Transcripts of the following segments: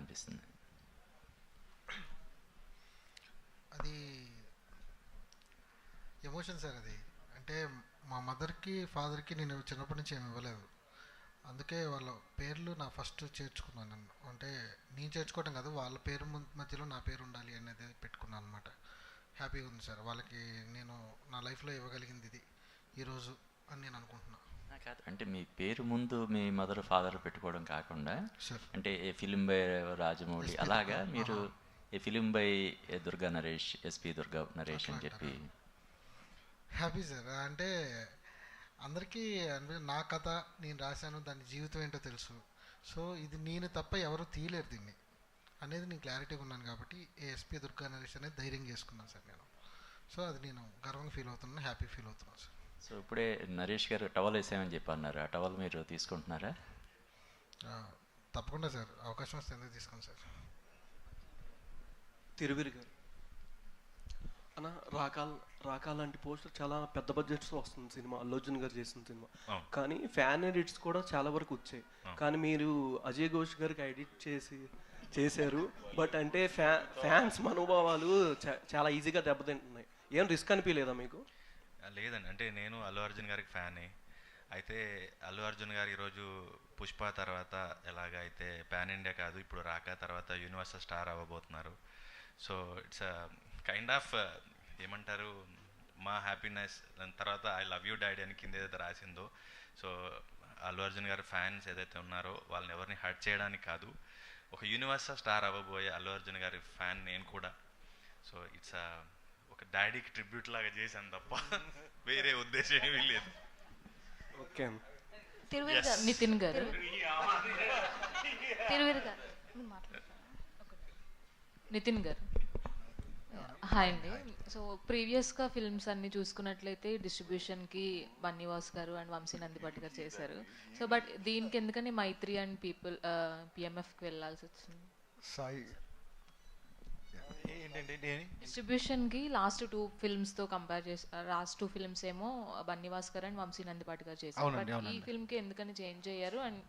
అనిపిస్తుంది? అది emotion sir. అది అంటే మా మదర్కి ఫాదర్కి నేను చిన్నప్పటి నుంచి ఏమి ఇవ్వలేదు. అందుకే వాళ్ళ పేర్లు నా ఫస్ట్ చేర్చుకున్నాను నన్ను. అంటే నేను చేర్చుకోవడం కాదు, వాళ్ళ పేరు మధ్యలో నా పేరు ఉండాలి అనేది పెట్టుకున్నాను అనమాట. హ్యాపీగా ఉంది సార్. వాళ్ళకి నేను నా లైఫ్లో ఇవ్వగలిగింది ఇది ఈరోజు అని నేను అనుకుంటున్నాను. కాదు, అంటే మీ పేరు ముందు మీ మదర్ ఫాదర్ పెట్టుకోవడం కాకుండా, సార్ అంటే ఏ ఫిలిం బై రాజమౌళి అలాగా మీరు a film by Durga Naresh, SP Durga Naresh అని చెప్పి. Happy sir. అంటే అందరికీ నా కథ నేను రాశాను, దాని జీవితం ఏంటో తెలుసు. సో ఇది నేను తప్ప ఎవరు తీయలేరు దీన్ని అనేది నేను క్లారిటీగా ఉన్నాను కాబట్టి ఏఎస్పి దుర్గా నరేష్ అనేది ధైర్యం చేసుకున్నాను సార్ నేను. సో అది నేను గర్వంగా ఫీల్ అవుతున్నాను, హ్యాపీ ఫీల్ అవుతున్నాను సార్. సో ఇప్పుడే నరేష్ గారు టవల్ వేసామని చెప్పి అన్నారు, ఆ టవల్ మీరు తీసుకుంటున్నారా? తప్పకుండా సార్, అవకాశం వస్తే ఎందుకు తీసుకోండి సార్. తిరువిరి గారు అన్న, రాకాల్ లాంటి పోస్టర్ చాలా పెద్ద బడ్జెట్స్లో వస్తుంది సినిమా, అల్లు అర్జున్ గారు చేసిన సినిమా. కానీ ఫ్యాన్ ఎడిట్స్ కూడా చాలా వరకు వచ్చాయి. కానీ మీరు అజయ్ ఘోష్ గారికి ఎడిట్ చేశారు. బట్ అంటే ఫ్యాన్స్ మనోభావాలు చాలా ఈజీగా దెబ్బతింటున్నాయి. ఏం రిస్క్ అనిపించలేదా మీకు? లేదండి, అంటే నేను అల్లు అర్జున్ గారికి ఫ్యానే. అయితే అల్లు అర్జున్ గారు ఈరోజు పుష్ప తర్వాత ఎలాగైతే పాన్ ఇండియా కాదు, ఇప్పుడు రాకా తర్వాత యూనివర్సల్ స్టార్ అవ్వబోతున్నారు. సో ఇట్స్ కైండ్ ఆఫ్ ఏమంటారు, మా హ్యాపీనెస్. దాని తర్వాత ఐ లవ్ యూ డాడీ అని కింద ఏదైతే రాసిందో, సో అల్లు అర్జున్ గారి ఫ్యాన్స్ ఏదైతే ఉన్నారో వాళ్ళని ఎవరిని హర్ట్ చేయడానికి కాదు, ఒక యూనివర్సల్ స్టార్ అవ్వబోయే అల్లు అర్జున్ గారి ఫ్యాన్ నేను కూడా. సో ఇట్స్ ఒక డాడీకి ట్రిబ్యూట్ లాగా చేశాను తప్ప వేరే ఉద్దేశం ఏమీ లేదు. ఓకే, నితిన్ గారు నితిన్ గారు హాయ్ అండి. సో ప్రీవియస్గా ఫిల్మ్స్ అన్ని చూసుకున్నట్లయితే డిస్ట్రిబ్యూషన్కి బన్నీవాస్ గారు అండ్ వంశీ నందిపాటి గారు చేశారు. సో బట్ దీనికి ఎందుకని మైత్రి అండ్ పిఎంఎఫ్కి వెళ్ళాల్సి వచ్చింది? సాయి డిస్ట్రిబ్యూషన్కి లాస్ట్ 2 ఫిల్మ్స్తో కంపేర్ చేసి, లాస్ట్ 2 ఫిల్మ్స్ ఏమో బన్నీవాస్ గారు అండ్ వంశీ నందిపాటి గారు చేశారు. బట్ ఈ ఫిల్మ్కి ఎందుకని చేంజ్ అయ్యారు అండ్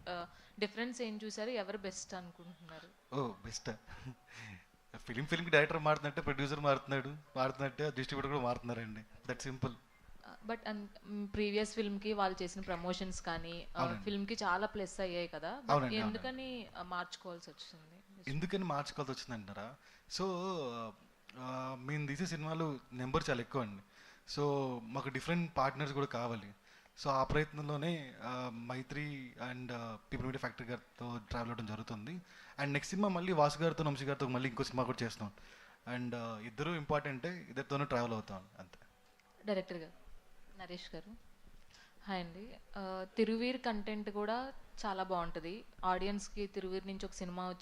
డిఫరెన్స్ ఏం చూసారు? ఎవరు బెస్ట్ అనుకుంటున్నారు? బెస్ట్ ఫిలింకి డైరెక్టర్ మారుతున్నట్టే ప్రొడ్యూసర్ మారుతున్నట్టే డిస్ట్రిబ్యూటర్ కూడా మారుతున్నారండి. That simple. బట్ ప్రీవియస్ ఫిల్మ్కి వాళ్ళు చేసిన ప్రమోషన్స్ కానీ ఫిల్మ్కి చాలా ప్లస్ అయ్యాయి కదా, ఎందుకని మార్చుకోవాల్సి వచ్చింది? ఎందుకని మార్చుకోవాల్సి వచ్చిందంటారా? సో మేము తీసే సినిమాలు నెంబర్ చాలా ఎక్కువ అండి. సో మాకు డిఫరెంట్ పార్ట్నర్స్ కూడా కావాలి. సో ఆ ప్రయత్నంలోనే మైత్రి అండ్ పీపుల్ మీడియా ఫ్యాక్టరీ గారితో ట్రావెల్ అవ్వడం జరుగుతుంది. అండ్ నెక్స్ట్ సినిమా మళ్ళీ వాసు గారితో వంశీ గారితో మళ్ళీ ఇంకో సినిమా కూడా చేస్తున్నాం. అండ్ ఇద్దరు ఇంపార్టెంటే, ఇద్దరితోనూ ట్రావెల్ అవుతాం అంతే. డైరెక్టర్ గారు నరేష్ గారు హాయ్ అండి. తిరువీర్ కంటెంట్ కూడా చాలా బాగుంటుంది. ఆడియన్స్కి తిరువీర్ నుంచి ఒక సినిమా వచ్చి